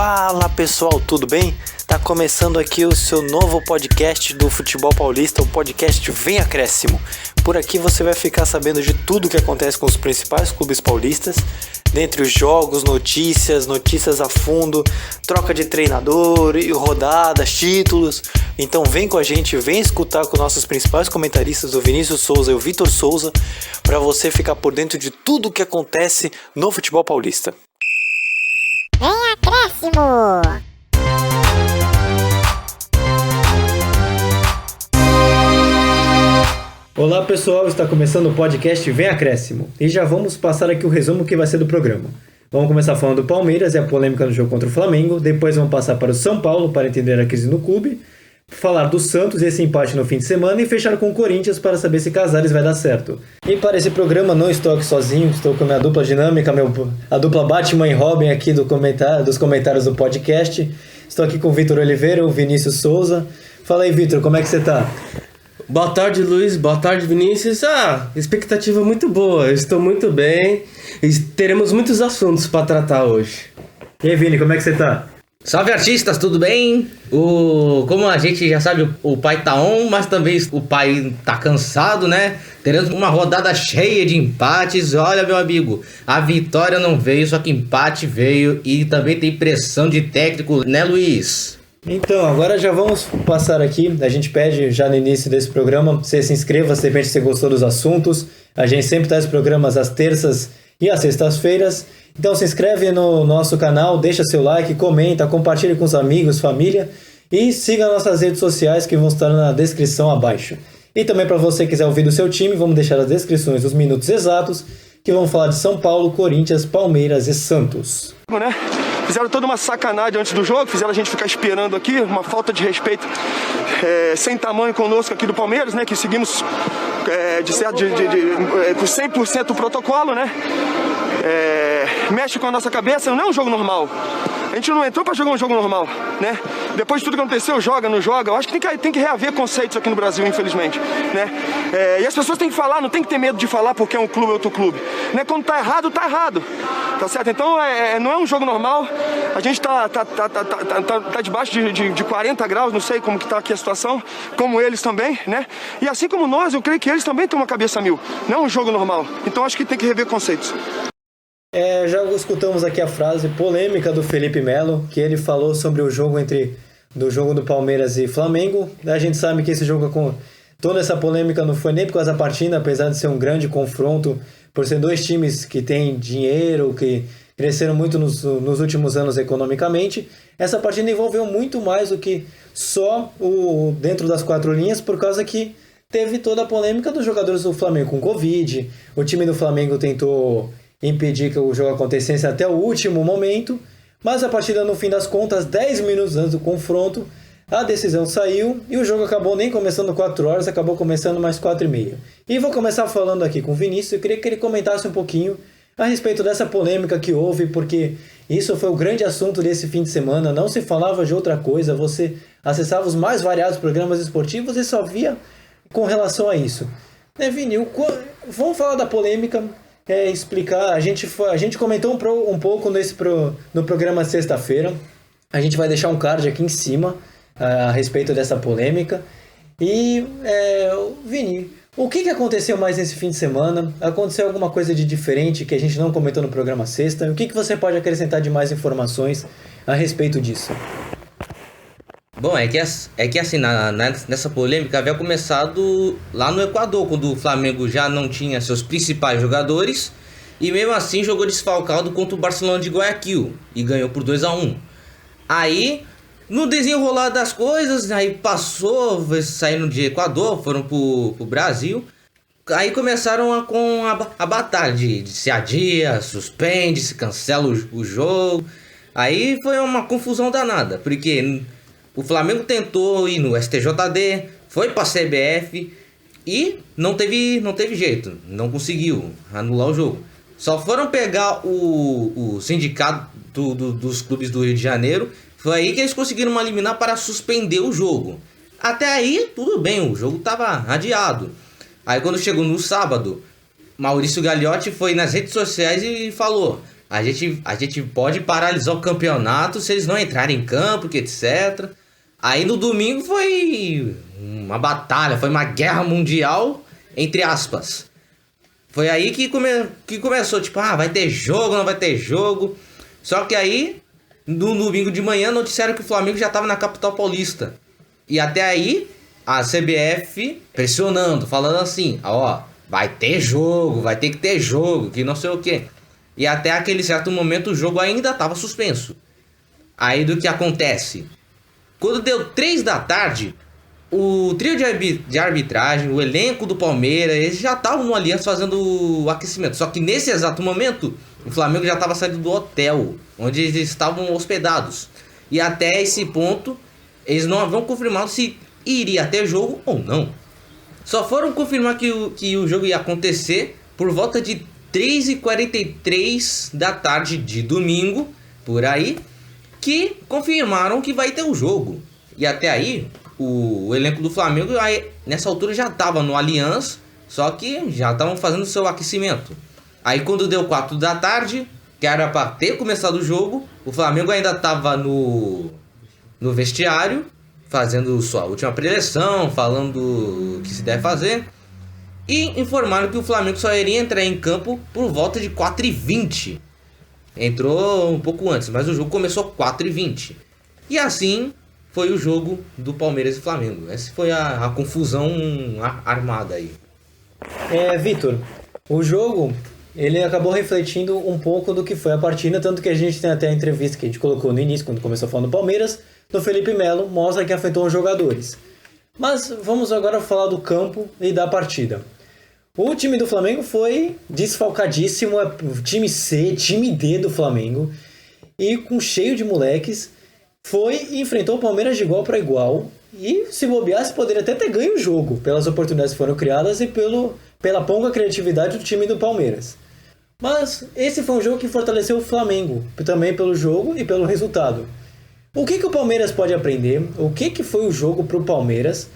Fala pessoal, tudo bem? Tá começando aqui o seu novo podcast do Futebol Paulista, o podcast Vem Acréscimo. Por aqui você vai ficar sabendo de tudo que acontece com os principais clubes paulistas, dentre os jogos, notícias a fundo, troca de treinador, rodadas, títulos. Então vem com a gente, vem escutar com nossos principais comentaristas, o Vinícius Souza e o Vitor Souza, para você ficar por dentro de tudo que acontece no futebol paulista. Vem Acréscimo! Olá pessoal, está começando o podcast Vem Acréscimo e já vamos passar aqui o resumo que vai ser do programa. Vamos começar falando do Palmeiras e a polêmica no jogo contra o Flamengo, depois vamos passar para o São Paulo para entender a crise no clube, falar do Santos e esse empate no fim de semana e fechar com o Corinthians para saber se Casares vai dar certo. E para esse programa não estou aqui sozinho, estou com a minha dupla dinâmica, a dupla Batman e Robin aqui dos comentários do podcast. Estou aqui com o Vitor Oliveira, o Vinícius Souza. Fala aí, Vitor, como é que você está? Boa tarde, Luiz. Boa tarde, Vinícius. Expectativa muito boa. Eu estou muito bem. E teremos muitos assuntos para tratar hoje. E aí, Vini, como é que você tá? Salve artistas, tudo bem? Como a gente já sabe, o pai tá on, mas também o pai tá cansado, né? Teremos uma rodada cheia de empates. Olha, meu amigo, a vitória não veio, só que empate veio. E também tem pressão de técnico, né, Luiz? Então, agora já vamos passar aqui, a gente pede já no início desse programa, você se inscreva se de repente você gostou dos assuntos, a gente sempre traz programas às terças e às sextas-feiras, então se inscreve no nosso canal, deixa seu like, comenta, compartilha com os amigos, família e siga nossas redes sociais que vão estar na descrição abaixo. E também para você que quiser ouvir do seu time, vamos deixar as descrições dos minutos exatos, que vão falar de São Paulo, Corinthians, Palmeiras e Santos. Fizeram toda uma sacanagem antes do jogo, fizeram a gente ficar esperando aqui, uma falta de respeito sem tamanho conosco aqui do Palmeiras, né? Que seguimos com 100% o protocolo, né? Mexe com a nossa cabeça, não é um jogo normal. A gente não entrou pra jogar um jogo normal, né? Depois de tudo que aconteceu, joga, não joga. Eu acho que tem que reaver conceitos aqui no Brasil, infelizmente, né? E as pessoas têm que falar, não tem que ter medo de falar porque é um clube ou outro clube, né? Quando tá errado, tá certo? Então, não é um jogo normal. A gente tá debaixo de 40 graus, não sei como que tá aqui a situação, como eles também, né? E assim como nós, eu creio que eles também têm uma cabeça a mil. Não é um jogo normal. Então, acho que tem que rever conceitos. Já escutamos aqui a frase polêmica do Felipe Melo, que ele falou sobre o jogo do jogo do Palmeiras e Flamengo. A gente sabe que esse jogo, com toda essa polêmica, não foi nem por causa da partida, apesar de ser um grande confronto, por ser dois times que têm dinheiro, que cresceram muito nos últimos anos economicamente. Essa partida envolveu muito mais do que só o dentro das quatro linhas, por causa que teve toda a polêmica dos jogadores do Flamengo com Covid. O time do Flamengo tentou impedir que o jogo acontecesse até o último momento, mas a partida, no fim das contas, 10 minutos antes do confronto, a decisão saiu e o jogo acabou nem começando 4 horas, acabou começando mais 4h30. E vou começar falando aqui com o Vinícius. Eu queria que ele comentasse um pouquinho a respeito dessa polêmica que houve, porque isso foi o grande assunto desse fim de semana, não se falava de outra coisa, você acessava os mais variados programas esportivos e só via com relação a isso. Vini, vamos falar da polêmica, explicar, a gente comentou um pouco no programa de sexta-feira, a gente vai deixar um card aqui em cima a respeito dessa polêmica. E, Vini, o que aconteceu mais nesse fim de semana? Aconteceu alguma coisa de diferente que a gente não comentou no programa sexta? O que você pode acrescentar de mais informações a respeito disso? Bom, é que assim, nessa polêmica havia começado lá no Equador, quando o Flamengo já não tinha seus principais jogadores e mesmo assim jogou desfalcado contra o Barcelona de Guayaquil e ganhou por 2-1. Aí, no desenrolar das coisas, aí passou, saindo de Equador, foram pro Brasil. Aí começaram com a batalha de se adia, suspende, se cancela o jogo. Aí foi uma confusão danada, porque o Flamengo tentou ir no STJD, foi pra CBF e não teve jeito, não conseguiu anular o jogo. Só foram pegar o sindicato dos clubes do Rio de Janeiro, foi aí que eles conseguiram uma liminar para suspender o jogo. Até aí, tudo bem, o jogo estava adiado. Aí quando chegou no sábado, Maurício Gagliotti foi nas redes sociais e falou: a gente pode paralisar o campeonato se eles não entrarem em campo, que etc. Aí no domingo foi uma batalha, foi uma guerra mundial, entre aspas. Foi aí que começou, tipo, vai ter jogo, não vai ter jogo. Só que aí, no domingo de manhã, noticiaram que o Flamengo já estava na capital paulista. E até aí, a CBF pressionando, falando assim, vai ter jogo, vai ter que ter jogo, que não sei o quê. E até aquele certo momento o jogo ainda estava suspenso. Aí do que acontece? Quando deu 3 da tarde, o trio de arbitragem, o elenco do Palmeiras, eles já estavam no Allianz fazendo o aquecimento. Só que nesse exato momento, o Flamengo já estava saindo do hotel, onde eles estavam hospedados. E até esse ponto, eles não haviam confirmado se iria ter jogo ou não. Só foram confirmar que o jogo ia acontecer por volta de 3h43 da tarde de domingo, por aí, que confirmaram que vai ter o jogo. E até aí, o elenco do Flamengo, nessa altura, já estava no Allianz, só que já estavam fazendo seu aquecimento. Aí quando deu 4 da tarde, que era para ter começado o jogo, o Flamengo ainda estava no vestiário, fazendo sua última preleção, falando o que se deve fazer. E informaram que o Flamengo só iria entrar em campo por volta de 4h20. Entrou um pouco antes, mas o jogo começou 4h20. E assim foi o jogo do Palmeiras e Flamengo. Essa foi a confusão armada aí. Vitor, o jogo ele acabou refletindo um pouco do que foi a partida, tanto que a gente tem até a entrevista que a gente colocou no início, quando começou falando do Palmeiras, do Felipe Melo, mostra que afetou os jogadores. Mas vamos agora falar do campo e da partida. O time do Flamengo foi desfalcadíssimo, time C, time D do Flamengo, e com cheio de moleques, foi e enfrentou o Palmeiras de igual para igual, e se bobeasse poderia até ter ganho o jogo, pelas oportunidades que foram criadas e pela pouca criatividade do time do Palmeiras. Mas esse foi um jogo que fortaleceu o Flamengo, também pelo jogo e pelo resultado. O que o Palmeiras pode aprender? O que foi o jogo para o Palmeiras?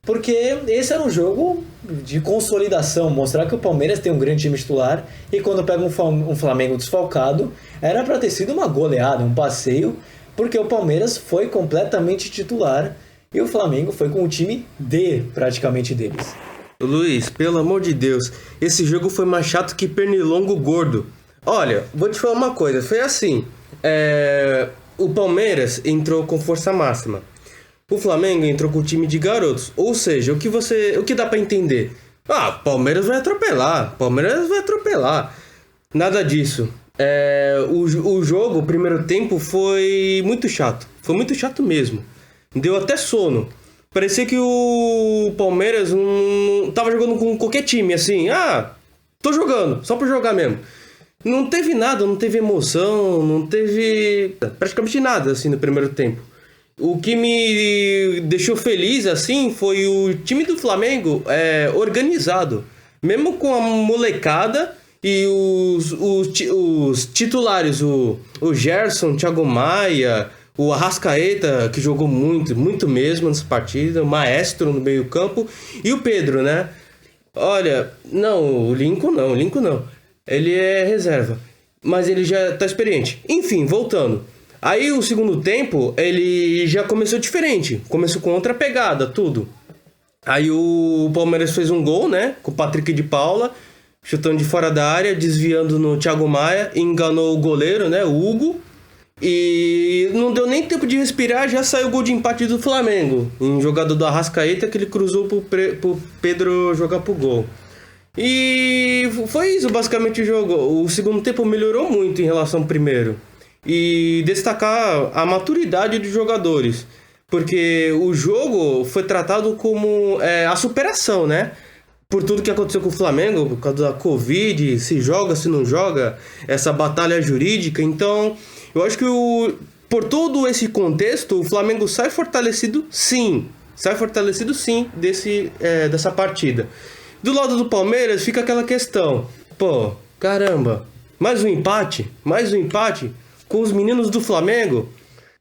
Porque esse era um jogo de consolidação, mostrar que o Palmeiras tem um grande time titular e quando pega um Flamengo desfalcado, era para ter sido uma goleada, um passeio, porque o Palmeiras foi completamente titular e o Flamengo foi com o time D praticamente deles. Luiz, pelo amor de Deus, esse jogo foi mais chato que pernilongo gordo. Olha, vou te falar uma coisa, foi assim, o Palmeiras entrou com força máxima. O Flamengo entrou com o time de garotos. Ou seja, o que dá pra entender? Palmeiras vai atropelar. Nada disso. O jogo, o primeiro tempo, foi muito chato. Foi muito chato mesmo. Deu até sono. Parecia que o Palmeiras não tava jogando com qualquer time, assim. Tô jogando, só pra jogar mesmo. Não teve nada, não teve emoção, não teve praticamente nada, assim, no primeiro tempo. O que me deixou feliz, assim, foi o time do Flamengo organizado. Mesmo com a molecada e os titulares, o Gerson, Thiago Maia, o Arrascaeta, que jogou muito, muito mesmo nessa partida, o Maestro no meio campo, e o Pedro, né? Olha, o Lincoln não. Ele é reserva, mas ele já tá experiente. Enfim, voltando. Aí o segundo tempo, ele já começou diferente. Começou com outra pegada, tudo. Aí o Palmeiras fez um gol, né? Com o Patrick de Paula, chutando de fora da área, desviando no Thiago Maia, enganou o goleiro, né? O Hugo. E não deu nem tempo de respirar, já saiu o gol de empate do Flamengo. Em jogada do Arrascaeta, que ele cruzou pro Pedro jogar pro gol. E foi isso basicamente o jogo. O segundo tempo melhorou muito em relação ao primeiro. E destacar a maturidade dos jogadores, porque o jogo foi tratado como a superação, né? Por tudo que aconteceu com o Flamengo, por causa da Covid, se joga, se não joga, essa batalha jurídica. Então, eu acho que por todo esse contexto, o Flamengo sai fortalecido sim dessa partida. Do lado do Palmeiras fica aquela questão, caramba, mais um empate? Com os meninos do Flamengo,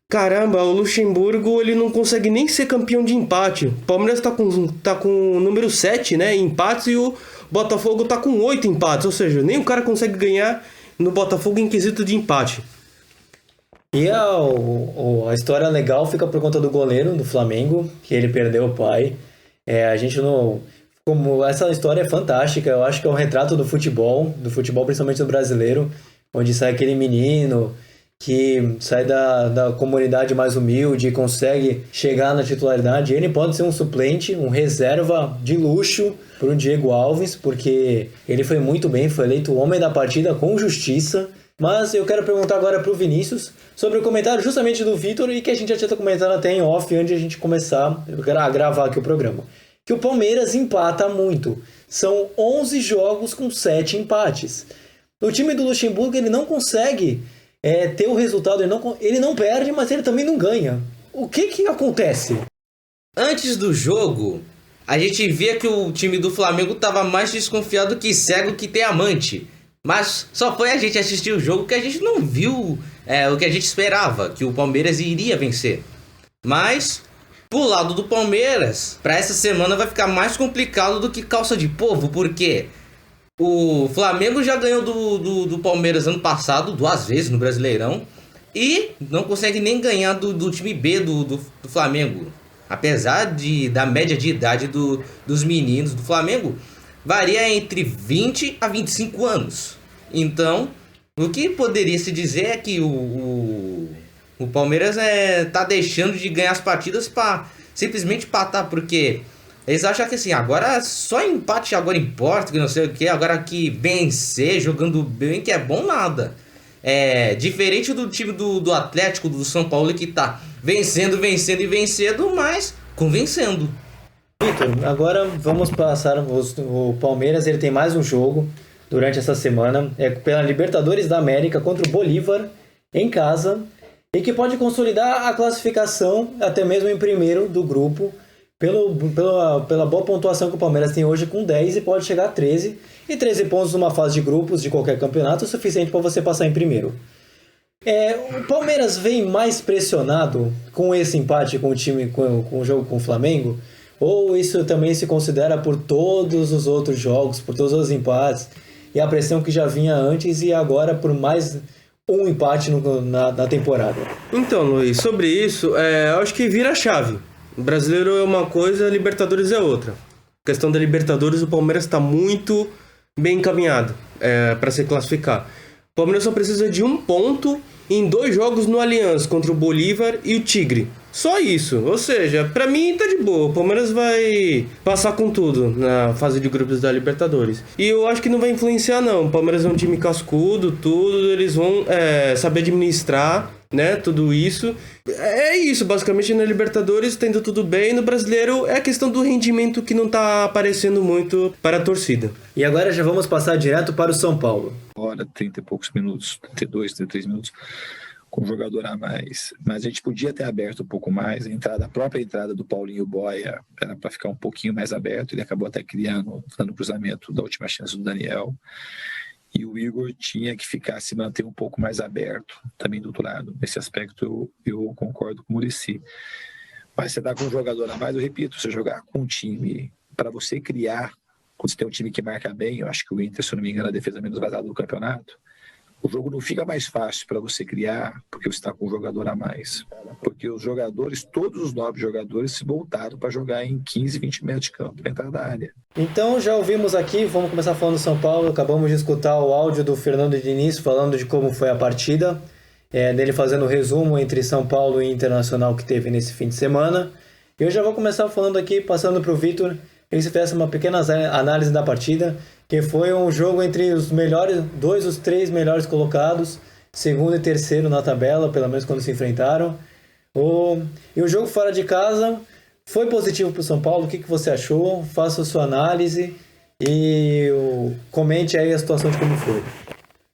caramba, o Luxemburgo ele não consegue nem ser campeão de empate. O Palmeiras tá com o número 7, né, em empates, e o Botafogo tá com 8 empates, ou seja, nem o cara consegue ganhar no Botafogo em quesito de empate. E a história legal fica por conta do goleiro do Flamengo, que ele perdeu o pai. A gente não... Como essa história é fantástica, eu acho que é um retrato do futebol principalmente do brasileiro, onde sai aquele menino que sai da comunidade mais humilde e consegue chegar na titularidade. Ele pode ser um suplente, um reserva de luxo para o Diego Alves, porque ele foi muito bem, foi eleito o homem da partida com justiça. Mas eu quero perguntar agora para o Vinícius sobre o comentário justamente do Vitor e que a gente já tinha comentado até em off antes de a gente começar a gravar aqui o programa. Que o Palmeiras empata muito. São 11 jogos com 7 empates. O time do Luxemburgo ele não consegue ter o resultado, ele não perde, mas ele também não ganha. O que acontece? Antes do jogo, a gente via que o time do Flamengo estava mais desconfiado que cego que tem amante. Mas só foi a gente assistir o jogo que a gente não viu o que a gente esperava, que o Palmeiras iria vencer. Mas, pro lado do Palmeiras, para essa semana vai ficar mais complicado do que calça de povo, porque o Flamengo já ganhou do Palmeiras ano passado, 2 vezes no Brasileirão, e não consegue nem ganhar do time B do Flamengo. Apesar da média de idade dos meninos do Flamengo, varia entre 20 a 25 anos. Então, o que poderia se dizer é que o Palmeiras tá deixando de ganhar as partidas para simplesmente empatar, porque eles acham que assim, agora só empate agora importa, que não sei o que, agora que vencer, jogando bem, que é bom nada. Diferente do time do Atlético, do São Paulo, que tá vencendo, mas convencendo. Vitor, agora vamos passar. O Palmeiras ele tem mais um jogo durante essa semana. É pela Libertadores da América contra o Bolívar em casa. E que pode consolidar a classificação até mesmo em primeiro do grupo. Pela boa pontuação que o Palmeiras tem hoje com 10 e pode chegar a 13. E 13 pontos numa fase de grupos de qualquer campeonato é o suficiente para você passar em primeiro. O Palmeiras vem mais pressionado com esse empate com o jogo com o Flamengo? Ou isso também se considera por todos os outros jogos, por todos os empates, e a pressão que já vinha antes e agora por mais um empate na temporada? Então, Luiz, sobre isso, eu acho que vira a chave. O brasileiro é uma coisa, a Libertadores é outra. A questão da Libertadores, o Palmeiras está muito bem encaminhado para se classificar. O Palmeiras só precisa de 1 ponto em 2 jogos no Allianz, contra o Bolívar e o Tigre. Só isso, ou seja, pra mim tá de boa. O Palmeiras vai passar com tudo na fase de grupos da Libertadores. E eu acho que não vai influenciar não. O Palmeiras é um time cascudo, tudo, eles vão saber administrar, né, tudo isso. É isso, basicamente na Libertadores tendo tudo bem. No Brasileiro é a questão do rendimento que não tá aparecendo muito para a torcida. E agora já vamos passar direto para o São Paulo. Hora, 30 e poucos minutos, 32, 33 minutos, com um jogador a mais. Mas a gente podia ter aberto um pouco mais. A própria entrada do Paulinho Boia era para ficar um pouquinho mais aberto. Ele acabou até dando cruzamento da última chance do Daniel. E o Igor tinha que se manter um pouco mais aberto também do outro lado. Nesse aspecto eu concordo com o Muricy. Mas você dá com um jogador a mais, eu repito, você jogar com um time para você criar, quando você tem um time que marca bem, eu acho que o Inter, se eu não me engano, é a defesa menos vazada do campeonato, o jogo não fica mais fácil para você criar porque você está com um jogador a mais. Porque os jogadores, todos os 9 jogadores se voltaram para jogar em 15, 20 metros de campo dentro da área. Então já ouvimos aqui, vamos começar falando do São Paulo. Acabamos de escutar o áudio do Fernando Diniz falando de como foi a partida, dele fazendo o resumo entre São Paulo e Internacional que teve nesse fim de semana. Eu já vou começar falando aqui, passando para o Vitor, ele se fez uma pequena análise da partida, que foi um jogo entre os 3 melhores colocados, segundo e terceiro na tabela, pelo menos quando se enfrentaram. E o jogo fora de casa foi positivo para o São Paulo. O que você achou? Faça a sua análise e comente aí a situação de como foi.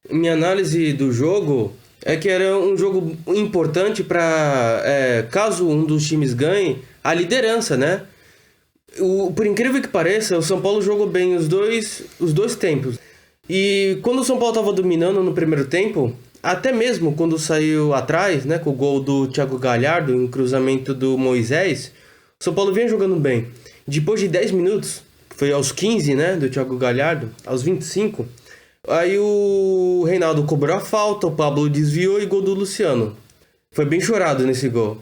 Minha análise do jogo é que era um jogo importante para, caso um dos times ganhe, a liderança, né? Por incrível que pareça, o São Paulo jogou bem os dois tempos. E quando o São Paulo estava dominando no primeiro tempo, até mesmo quando saiu atrás, né, com o gol do Thiago Galhardo, em cruzamento do Moisés, o São Paulo vinha jogando bem. Depois de 10 minutos, foi aos 15, né, do Thiago Galhardo, aos 25, Aí o Reinaldo cobrou a falta, o Pablo desviou e gol do Luciano. Foi bem chorado nesse gol.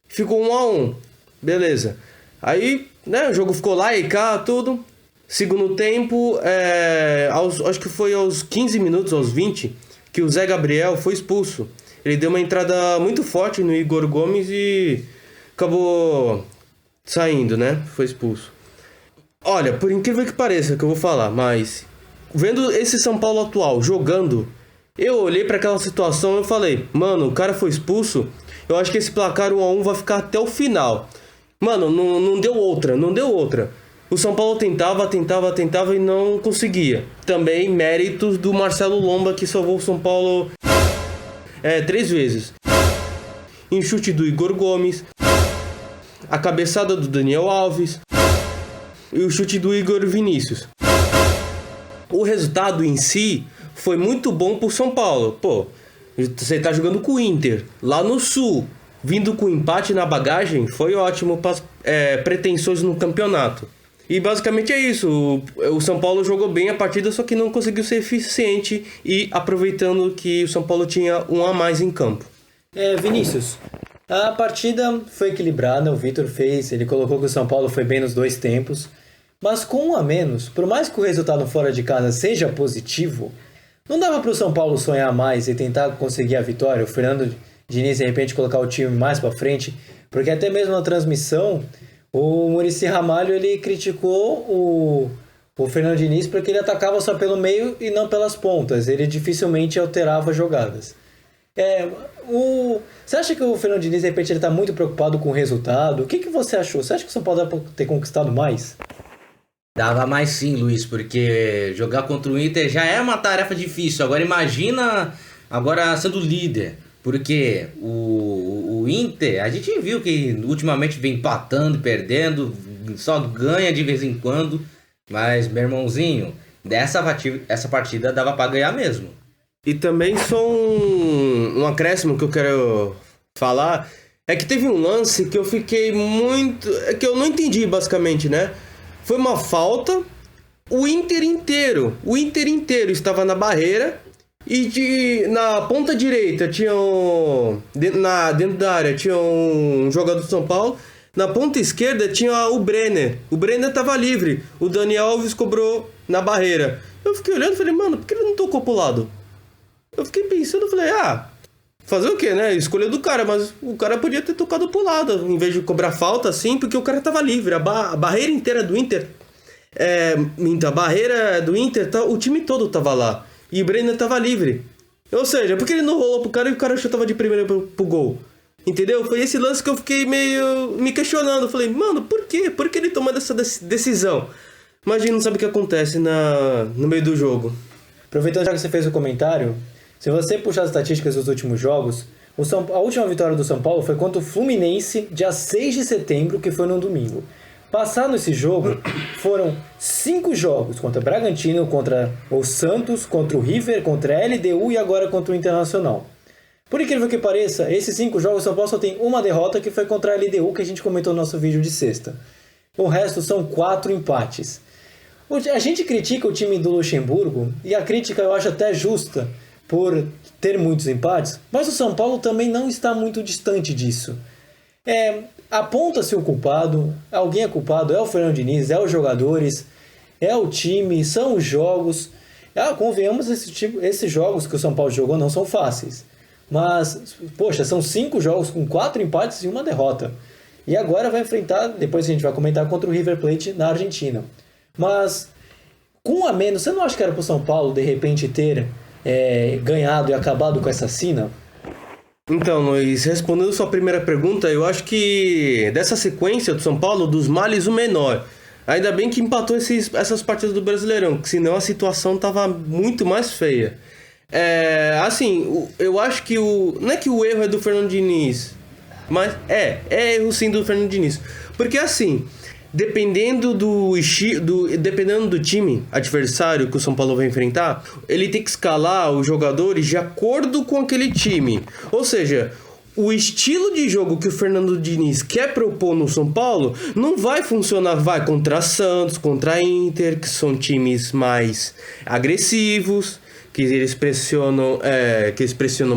Ficou 1-1. Beleza. Aí, né, o jogo ficou lá e cá, tudo. Segundo tempo, acho que foi aos 15 minutos, aos 20, que o Zé Gabriel foi expulso. Ele deu uma entrada muito forte no Igor Gomes e acabou saindo, né? Foi expulso. Olha, por incrível que pareça que eu vou falar, mas vendo esse São Paulo atual jogando, eu olhei para aquela situação e falei, mano, o cara foi expulso, eu acho que esse placar 1-1 vai ficar até o final. Mano, não deu outra. O São Paulo tentava e não conseguia. Também méritos do Marcelo Lomba, que salvou o São Paulo 3 vezes. Em chute do Igor Gomes, a cabeçada do Daniel Alves e o chute do Igor Vinícius. O resultado em si foi muito bom pro São Paulo. Pô, você tá jogando com o Inter, lá no Sul, vindo com empate na bagagem, foi ótimo para pretensões no campeonato. E basicamente é isso, o São Paulo jogou bem a partida, só que não conseguiu ser eficiente e aproveitando que o São Paulo tinha um a mais em campo. Vinícius, a partida foi equilibrada, o Vitor ele colocou que o São Paulo foi bem nos 2 tempos, mas com 1 a menos, por mais que o resultado fora de casa seja positivo, não dava para o São Paulo sonhar mais e tentar conseguir a vitória, o Fernando Diniz de repente colocar o time mais para frente, porque até mesmo na transmissão, o Muricy Ramalho ele criticou o Fernando Diniz porque ele atacava só pelo meio e não pelas pontas, ele dificilmente alterava jogadas. Você acha que o Fernando Diniz de repente ele está muito preocupado com o resultado? O que você achou? Você acha que o São Paulo deve ter conquistado mais? Dava mais sim, Luiz, porque jogar contra o Inter já é uma tarefa difícil. Agora imagina agora sendo líder, porque o Inter, a gente viu que ultimamente vem empatando, perdendo, só ganha de vez em quando, mas meu irmãozinho, essa partida dava pra ganhar mesmo. E também só um acréscimo que eu quero falar, é que teve um lance que eu fiquei que eu não entendi basicamente, né? Foi uma falta, o Inter inteiro estava na barreira e na ponta direita dentro da área tinha um jogador do São Paulo, na ponta esquerda tinha o Brenner estava livre, o Daniel Alves cobrou na barreira. Eu fiquei olhando e falei, mano, por que ele não tocou pro lado? Eu fiquei pensando, falei, fazer o quê, né? Escolha do cara, mas o cara podia ter tocado pro lado, em vez de cobrar falta assim, porque o cara tava livre. A barreira inteira do Inter, a barreira do Inter, o time todo tava lá. E o Brenner tava livre. Ou seja, por que ele não rolou pro cara e o cara chutava de primeira pro gol? Entendeu? Foi esse lance que eu fiquei meio me questionando. Falei, mano, por quê? Por que ele tomou essa decisão? Mas a gente não sabe o que acontece no meio do jogo. Aproveitando já que você fez o comentário, se você puxar as estatísticas dos últimos jogos, a última vitória do São Paulo foi contra o Fluminense, dia 6 de setembro, que foi no domingo. Passado esse jogo, foram 5 jogos contra o Bragantino, contra o Santos, contra o River, contra a LDU e agora contra o Internacional. Por incrível que pareça, esses 5 jogos o São Paulo só tem uma derrota, que foi contra a LDU, que a gente comentou no nosso vídeo de sexta. O resto são 4 empates. A gente critica o time do Luxemburgo, e a crítica eu acho até justa, por ter muitos empates, mas o São Paulo também não está muito distante disso. Aponta-se o culpado, alguém é culpado, é o Fernando Diniz, é os jogadores, é o time, são os jogos. Convenhamos, esses jogos que o São Paulo jogou não são fáceis. Mas, poxa, são 5 jogos com 4 empates e 1 derrota. E agora vai enfrentar, depois a gente vai comentar, contra o River Plate na Argentina. Mas, com 1 a menos, você não acha que era para o São Paulo, de repente, ter ganhado e acabado com essa sina? Então, Luiz, respondendo sua primeira pergunta, eu acho que dessa sequência do São Paulo, dos males o menor. Ainda bem que empatou essas partidas do Brasileirão, que senão a situação tava muito mais feia. Eu acho que não é que o erro é do Fernando Diniz, mas é erro sim do Fernando Diniz. Porque assim, dependendo do time adversário que o São Paulo vai enfrentar, ele tem que escalar os jogadores de acordo com aquele time. Ou seja, o estilo de jogo que o Fernando Diniz quer propor no São Paulo não vai funcionar, contra Santos, contra Inter, que são times mais agressivos, que eles pressionam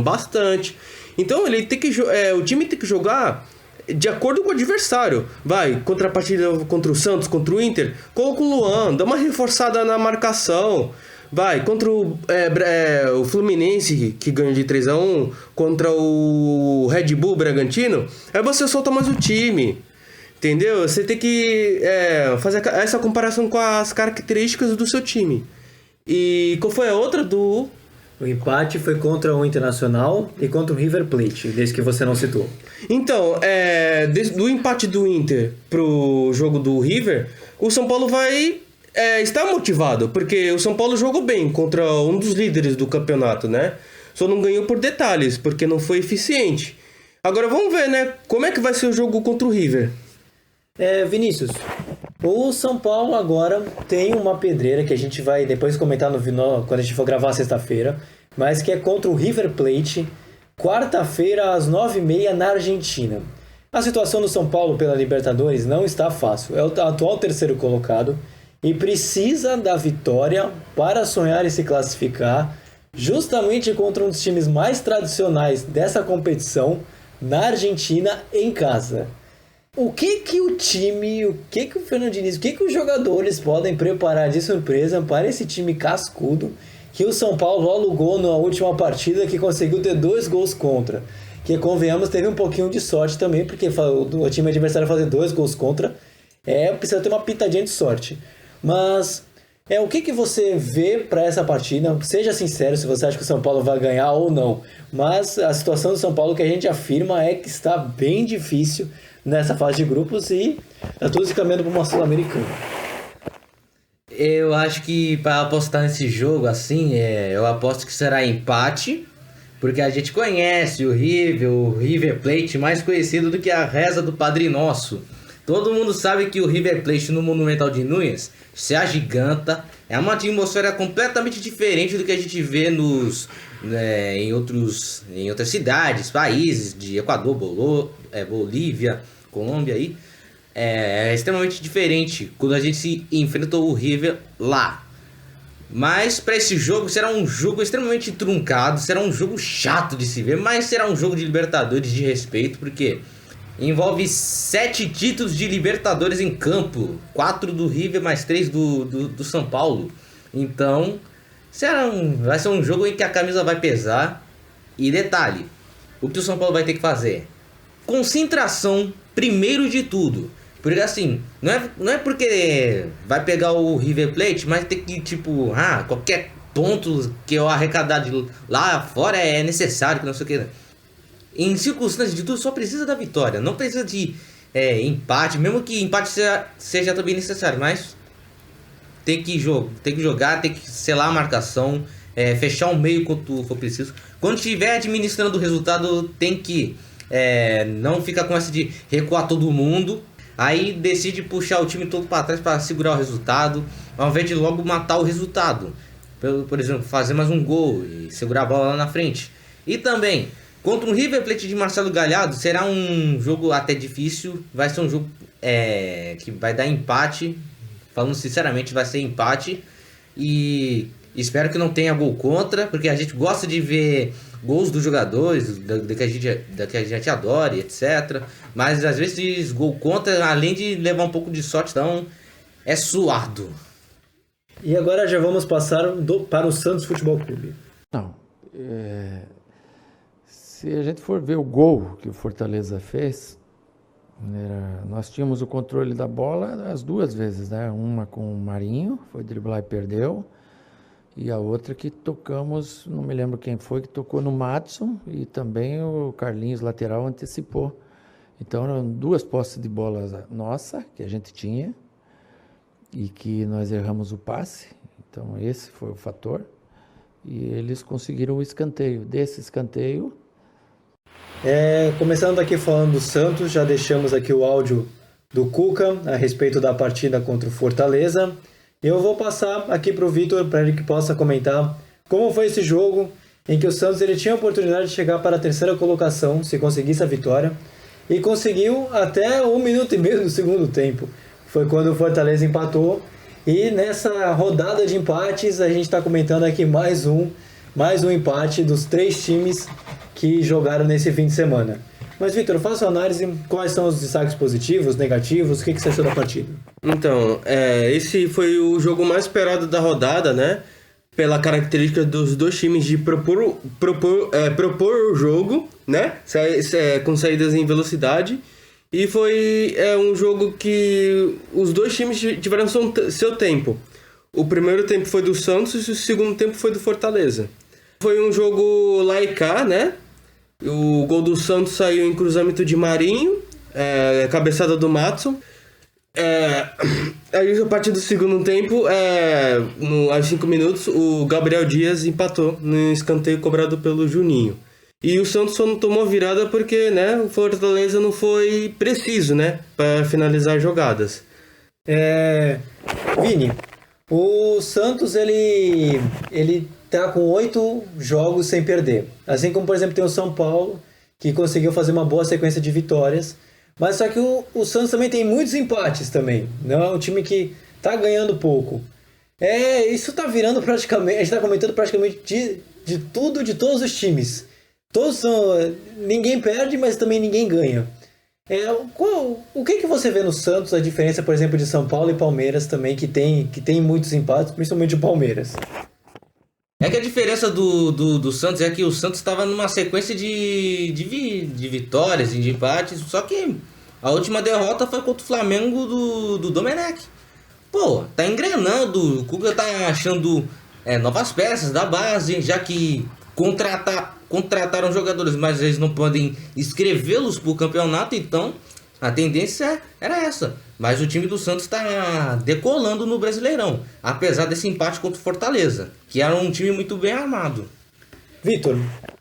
bastante. Então ele tem que o time tem que jogar de acordo com o adversário. Vai, contra a partida contra o Santos, contra o Inter, coloca o Luan, dá uma reforçada na marcação. Vai, contra o Fluminense, que ganha de 3-1, contra o Red Bull Bragantino, aí você solta mais o time. Entendeu? Você tem que fazer essa comparação com as características do seu time. E qual foi a outra do... O empate foi contra o Internacional e contra o River Plate, desde que você não citou. Então, do empate do Inter pro jogo do River, o São Paulo vai estar motivado, porque o São Paulo jogou bem contra um dos líderes do campeonato, né? Só não ganhou por detalhes, porque não foi eficiente. Agora vamos ver, né? Como é que vai ser o jogo contra o River? Vinícius, o São Paulo agora tem uma pedreira que a gente vai depois comentar quando a gente for gravar sexta-feira, mas que é contra o River Plate, quarta-feira às 9h30 na Argentina. A situação do São Paulo pela Libertadores não está fácil. É o atual terceiro colocado e precisa da vitória para sonhar e se classificar justamente contra um dos times mais tradicionais dessa competição na Argentina em casa. O que o time, o que o Fernando Diniz, o que os jogadores podem preparar de surpresa para esse time cascudo que o São Paulo alugou na última partida, que conseguiu ter 2 gols contra? Que, convenhamos, teve um pouquinho de sorte também, porque o time adversário fazer 2 gols contra precisa ter uma pitadinha de sorte. Mas o que você vê para essa partida? Seja sincero se você acha que o São Paulo vai ganhar ou não. Mas a situação do São Paulo que a gente afirma é que está bem difícil nessa fase de grupos e está tudo se caminhando para uma Sul-Americana. Eu acho que para apostar nesse jogo assim, eu aposto que será empate, porque a gente conhece o River Plate, mais conhecido do que a reza do Padre Nosso. Todo mundo sabe que o River Plate no Monumental de Núñez se agiganta, é uma atmosfera completamente diferente do que a gente vê em outras cidades, países de Equador, Bolívia, Colômbia aí. É extremamente diferente quando a gente se enfrenta o River lá. Mas para esse jogo será um jogo extremamente truncado, será um jogo chato de se ver, mas será um jogo de Libertadores de respeito, porque envolve 7 títulos de Libertadores em campo, 4 do River mais 3 do São Paulo. Então vai ser um jogo em que a camisa vai pesar. E detalhe, o que o São Paulo vai ter que fazer? Concentração primeiro de tudo. Porque assim, não é porque vai pegar o River Plate, mas tem que qualquer ponto que eu arrecadar lá fora é necessário, que não sei o que. Em circunstâncias de tudo, só precisa da vitória. Não precisa de empate, mesmo que empate seja também necessário. Mas tem que jogar, tem que selar a marcação, fechar o meio quando for preciso. Quando estiver administrando o resultado, tem que não ficar com essa de recuar todo mundo. Aí decide puxar o time todo para trás para segurar o resultado, ao invés de logo matar o resultado. Por exemplo, fazer mais um gol e segurar a bola lá na frente. E também, contra um River Plate de Marcelo Gallardo, será um jogo até difícil. Vai ser um jogo que vai dar empate. Falando sinceramente, vai ser empate. E espero que não tenha gol contra, porque a gente gosta de ver gols dos jogadores, da que a gente adora, etc. Mas às vezes gol contra, além de levar um pouco de sorte, então é suado. E agora já vamos passar para o Santos Futebol Clube. Não, se a gente for ver o gol que o Fortaleza fez, nós tínhamos o controle da bola as 2 vezes, né? Uma com o Marinho, foi driblar e perdeu. E a outra que tocamos, não me lembro quem foi, que tocou no Madison e também o Carlinhos, lateral, antecipou. Então eram 2 posses de bola nossa, que a gente tinha, e que nós erramos o passe. Então esse foi o fator. E eles conseguiram o escanteio. Desse escanteio... Começando aqui falando do Santos, já deixamos aqui o áudio do Cuca a respeito da partida contra o Fortaleza. Eu vou passar aqui para o Vitor, para ele que possa comentar como foi esse jogo em que o Santos ele tinha a oportunidade de chegar para a 3ª colocação, se conseguisse a vitória, e conseguiu até 1 minuto e meio do segundo tempo. Foi quando o Fortaleza empatou, e nessa rodada de empates a gente está comentando aqui mais um mais um empate dos 3 times que jogaram nesse fim de semana. Mas, Vitor, faça a análise, quais são os destaques positivos, negativos, o que você achou da partida? Então, esse foi o jogo mais esperado da rodada, né? Pela característica dos dois times de propor o jogo, né? Com saídas em velocidade. E foi um jogo que os dois times tiveram seu tempo. O primeiro tempo foi do Santos e o segundo tempo foi do Fortaleza. Foi um jogo lá e cá, né? O gol do Santos saiu em cruzamento de Marinho, cabeçada do Matson. Aí a partir do segundo tempo, aos 5 minutos, o Gabriel Dias empatou no escanteio cobrado pelo Juninho. E o Santos só não tomou virada porque, né, o Fortaleza não foi preciso, né, para finalizar jogadas. Vini, o Santos ele tá com 8 jogos sem perder. Assim como, por exemplo, tem o São Paulo, que conseguiu fazer uma boa sequência de vitórias. Mas só que o Santos também tem muitos empates também. Não é um time que tá ganhando pouco. Isso tá virando praticamente... A gente tá comentando praticamente de tudo, de todos os times. Ninguém perde, mas também ninguém ganha. O que você vê no Santos, a diferença, por exemplo, de São Paulo e Palmeiras também, que tem muitos empates, principalmente o Palmeiras? É que a diferença do Santos é que o Santos estava numa sequência de vitórias e de empates, só que a última derrota foi contra o Flamengo do Domenech. Pô, tá engrenando, o Cuca tá achando novas peças da base, já que contrataram jogadores, mas eles não podem escrevê-los pro campeonato, então a tendência era essa. Mas o time do Santos está decolando no Brasileirão, apesar desse empate contra o Fortaleza, que era um time muito bem armado. Vitor,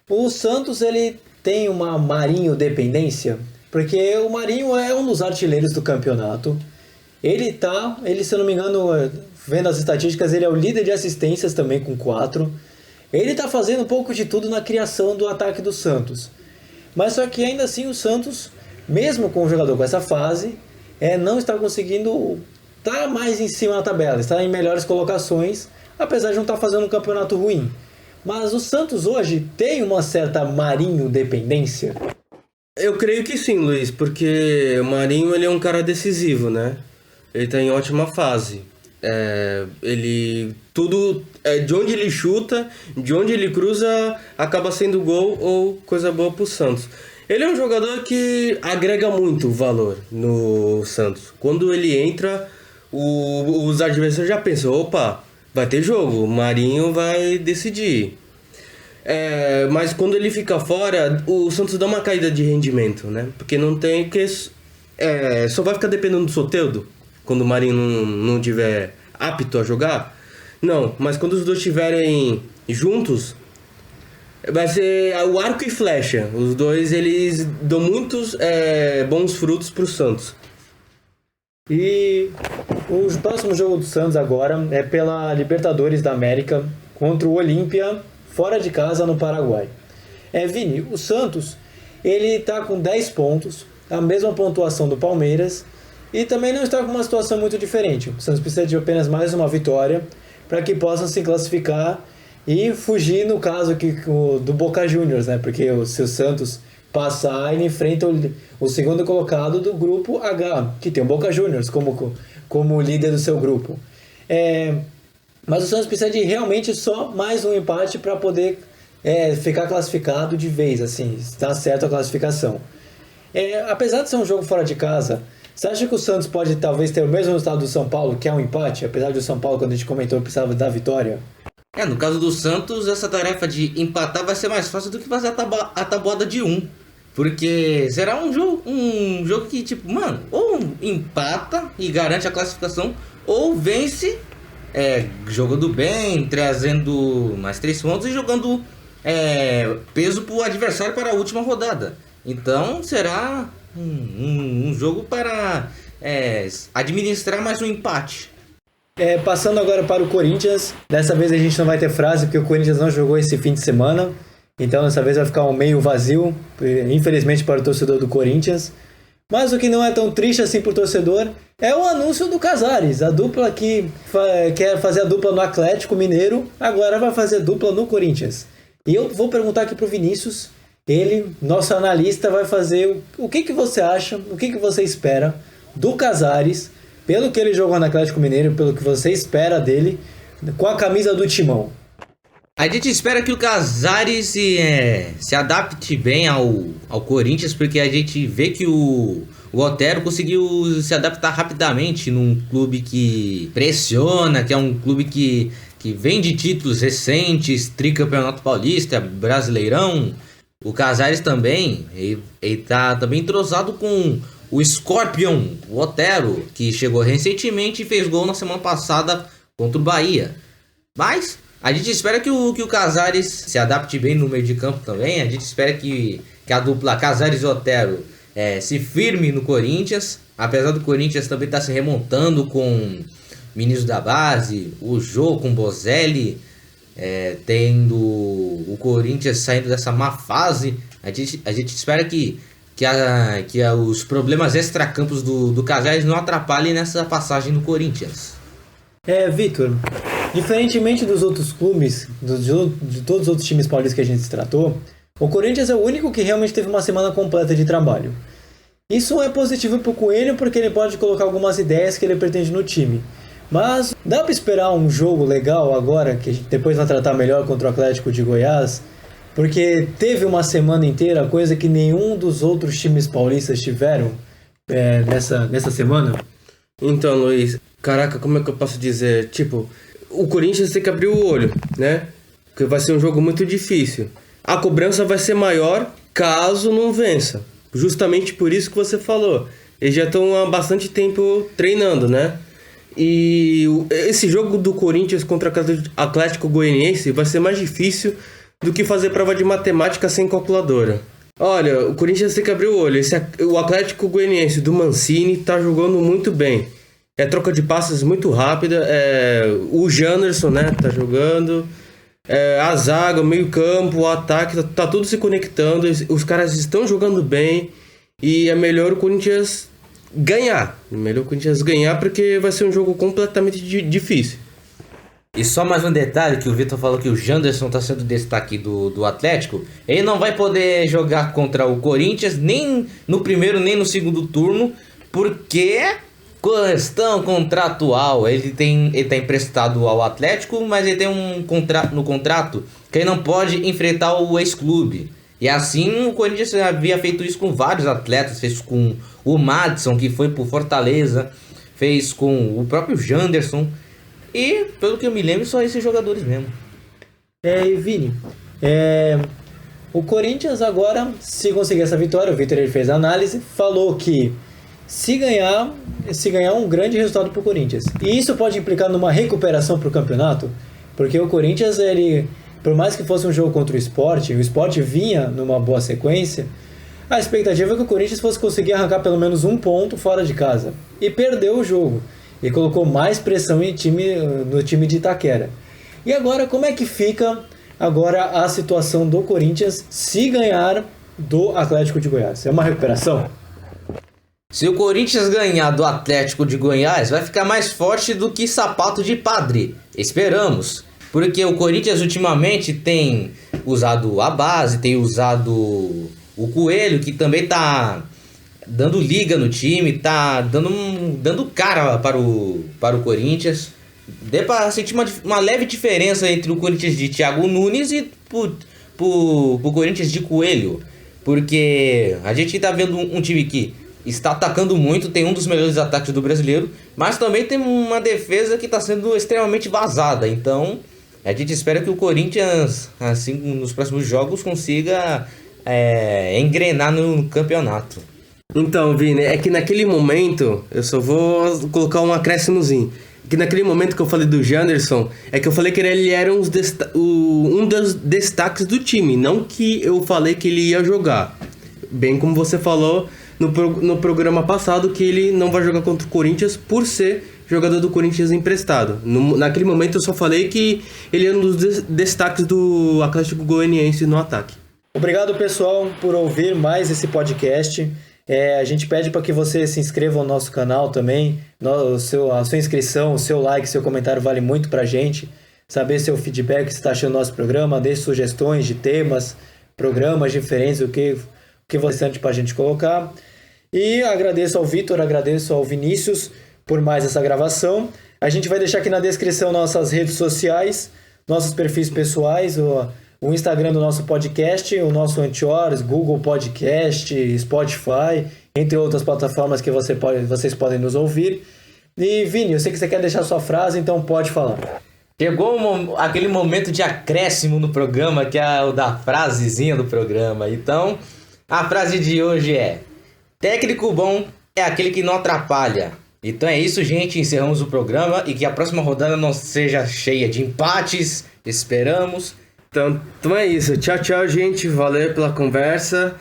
o Santos ele tem uma Marinho dependência, porque o Marinho é um dos artilheiros do campeonato. Ele, se eu não me engano, vendo as estatísticas, ele é o líder de assistências também com 4. Ele está fazendo um pouco de tudo na criação do ataque do Santos. Mas só que ainda assim o Santos, mesmo com o jogador com essa fase, não está conseguindo estar mais em cima na tabela, está em melhores colocações, apesar de não estar fazendo um campeonato ruim. Mas o Santos hoje tem uma certa Marinho dependência? Eu creio que sim, Luiz, porque o Marinho ele é um cara decisivo, né? Ele está em ótima fase. De onde ele chuta, de onde ele cruza, acaba sendo gol ou coisa boa pro Santos. Ele é um jogador que agrega muito valor no Santos. Quando ele entra, os adversários já pensam, opa, vai ter jogo, o Marinho vai decidir. Mas quando ele fica fora, o Santos dá uma caída de rendimento, né? Porque não tem que... só vai ficar dependendo do Soteldo, quando o Marinho não tiver apto a jogar. Não, mas quando os dois estiverem juntos, vai ser o arco e flecha. Os dois, eles dão muitos bons frutos pro Santos. E o próximo jogo do Santos agora é pela Libertadores da América contra o Olímpia, fora de casa no Paraguai. Vini, o Santos, ele tá com 10 pontos, a mesma pontuação do Palmeiras, e também não está com uma situação muito diferente. O Santos precisa de apenas mais uma vitória para que possam se classificar e fugir, no caso aqui, do Boca Juniors, né? Porque se o Santos passar, ele enfrenta o segundo colocado do grupo H, que tem o Boca Juniors como líder do seu grupo. Mas o Santos precisa de realmente só mais um empate para poder ficar classificado de vez, assim, está certo a classificação. Apesar de ser um jogo fora de casa, você acha que o Santos pode talvez ter o mesmo resultado do São Paulo, que é um empate, apesar do São Paulo, quando a gente comentou, precisava da vitória? No caso do Santos, essa tarefa de empatar vai ser mais fácil do que fazer a tabuada de 1. Porque será um jogo que, tipo, mano, ou empata e garante a classificação, ou vence, jogando bem, trazendo mais 3 pontos e jogando peso pro adversário para a última rodada. Então será um jogo para administrar mais um empate. Passando agora para o Corinthians, dessa vez a gente não vai ter frase, porque o Corinthians não jogou esse fim de semana, então dessa vez vai ficar um meio vazio, infelizmente para o torcedor do Corinthians, Mas o que não é tão triste assim pro torcedor é o anúncio do Casares. A dupla que quer fazer a dupla no Atlético Mineiro, agora vai fazer dupla no Corinthians. E eu vou perguntar aqui pro Vinícius, ele, nosso analista, vai fazer o que você acha, o que você espera do Casares, pelo que ele jogou no Atlético Mineiro, pelo que você espera dele, com a camisa do Timão. A gente espera que o Casares se adapte bem ao Corinthians, porque a gente vê que o Otero conseguiu se adaptar rapidamente num clube que pressiona, que é um clube que vem de títulos recentes, tricampeonato paulista, Brasileirão. O Casares também, ele tá também entrosado com o Scorpion, o Otero, que chegou recentemente e fez gol na semana passada contra o Bahia. Mas a gente espera que o Casares se adapte bem no meio de campo também. A gente espera que a dupla Casares e Otero se firme no Corinthians. Apesar do Corinthians também estar se remontando com meninos da base, o Jô com o Bozelli, tendo o Corinthians saindo dessa má fase. A gente espera que os problemas extracampos do Casares não atrapalhem nessa passagem no Corinthians. Vitor, diferentemente dos outros clubes, de todos os outros times paulistas que a gente se tratou, o Corinthians é o único que realmente teve uma semana completa de trabalho. Isso é positivo para o Coelho porque ele pode colocar algumas ideias que ele pretende no time. Mas dá para esperar um jogo legal agora, que a gente depois vai tratar melhor contra o Atlético de Goiás, porque teve uma semana inteira, coisa que nenhum dos outros times paulistas tiveram nessa semana? Então, Luiz, caraca, como é que eu posso dizer? Tipo, o Corinthians tem que abrir o olho, né? Porque vai ser um jogo muito difícil. A cobrança vai ser maior caso não vença. Justamente por isso que você falou. Eles já estão há bastante tempo treinando, né? E esse jogo do Corinthians contra o Atlético Goianiense vai ser mais difícil do que fazer prova de matemática sem calculadora. Olha, o Corinthians tem que abrir o olho. O Atlético Goianiense do Mancini tá jogando muito bem. Troca de passes muito rápida. O Janderson, né, tá jogando. A zaga, o meio campo, o ataque, tá tudo se conectando. Os caras estão jogando bem. E é melhor o Corinthians ganhar. Porque vai ser um jogo completamente difícil. E só mais um detalhe, que o Vitor falou que o Janderson está sendo destaque do Atlético. Ele não vai poder jogar contra o Corinthians nem no primeiro nem no segundo turno, porque questão contratual. Ele tá emprestado ao Atlético, mas ele tem um contrato no contrato que ele não pode enfrentar o ex-clube. E assim o Corinthians havia feito isso com vários atletas, fez com o Madison, que foi pro Fortaleza, fez com o próprio Janderson. E, pelo que eu me lembro, só esses jogadores mesmo. E Vini, o Corinthians agora, se conseguir essa vitória, o Vitor ele fez a análise, falou que se ganhar um grande resultado para o Corinthians. E isso pode implicar numa recuperação para o campeonato, porque o Corinthians, por mais que fosse um jogo contra o Sport vinha numa boa sequência, a expectativa é que o Corinthians fosse conseguir arrancar pelo menos um ponto fora de casa. E perdeu o jogo. E colocou mais pressão no time de Itaquera. E agora, como é que fica agora a situação do Corinthians se ganhar do Atlético de Goiás? É uma recuperação? Se o Corinthians ganhar do Atlético de Goiás, vai ficar mais forte do que sapato de padre. Esperamos. Porque o Corinthians ultimamente tem usado a base, tem usado o Coelho, que também tá dando liga no time, tá dando cara para o Corinthians. Deu para sentir uma leve diferença entre o Corinthians de Thiago Nunes e pro Corinthians de Coelho. Porque a gente tá vendo um time que está atacando muito, tem um dos melhores ataques do brasileiro, mas também tem uma defesa que está sendo extremamente vazada. Então a gente espera que o Corinthians, assim, nos próximos jogos, consiga engrenar no campeonato. Então, Vini, é que naquele momento, eu só vou colocar um acréscimozinho. Que naquele momento que eu falei do Janderson, é que eu falei que ele era um dos destaques do time, não que eu falei que ele ia jogar. Bem como você falou no programa passado, que ele não vai jogar contra o Corinthians por ser jogador do Corinthians emprestado. Naquele momento eu só falei que ele era um dos destaques do Atlético Goianiense no ataque. Obrigado, pessoal, por ouvir mais esse podcast. A gente pede para que você se inscreva no nosso canal também. A sua inscrição, o seu like, seu comentário vale muito para a gente. Saber seu feedback, o que você está achando do nosso programa, dê sugestões de temas, programas diferentes, o que você sente para a gente colocar. E agradeço ao Vitor, agradeço ao Vinícius por mais essa gravação. A gente vai deixar aqui na descrição nossas redes sociais, nossos perfis pessoais, o Instagram do nosso podcast, o nosso Anchor, Google Podcast, Spotify, entre outras plataformas que vocês podem nos ouvir. E Vini, eu sei que você quer deixar sua frase, então pode falar. Chegou aquele momento de acréscimo no programa, que é o da frasezinha do programa. Então, a frase de hoje é: técnico bom é aquele que não atrapalha. Então é isso, gente. Encerramos o programa e que a próxima rodada não seja cheia de empates. Esperamos. Então é isso. Tchau, tchau, gente. Valeu pela conversa.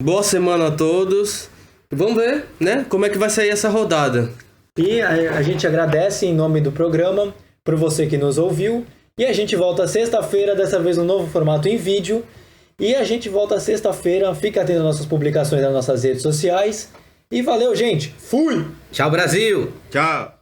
Boa semana a todos. Vamos ver, né? Como é que vai sair essa rodada. E a gente agradece em nome do programa por você que nos ouviu. E a gente volta sexta-feira, dessa vez no novo formato em vídeo. E a gente volta sexta-feira. Fica atento às nossas publicações nas nossas redes sociais. E valeu, gente. Fui! Tchau, Brasil! Tchau!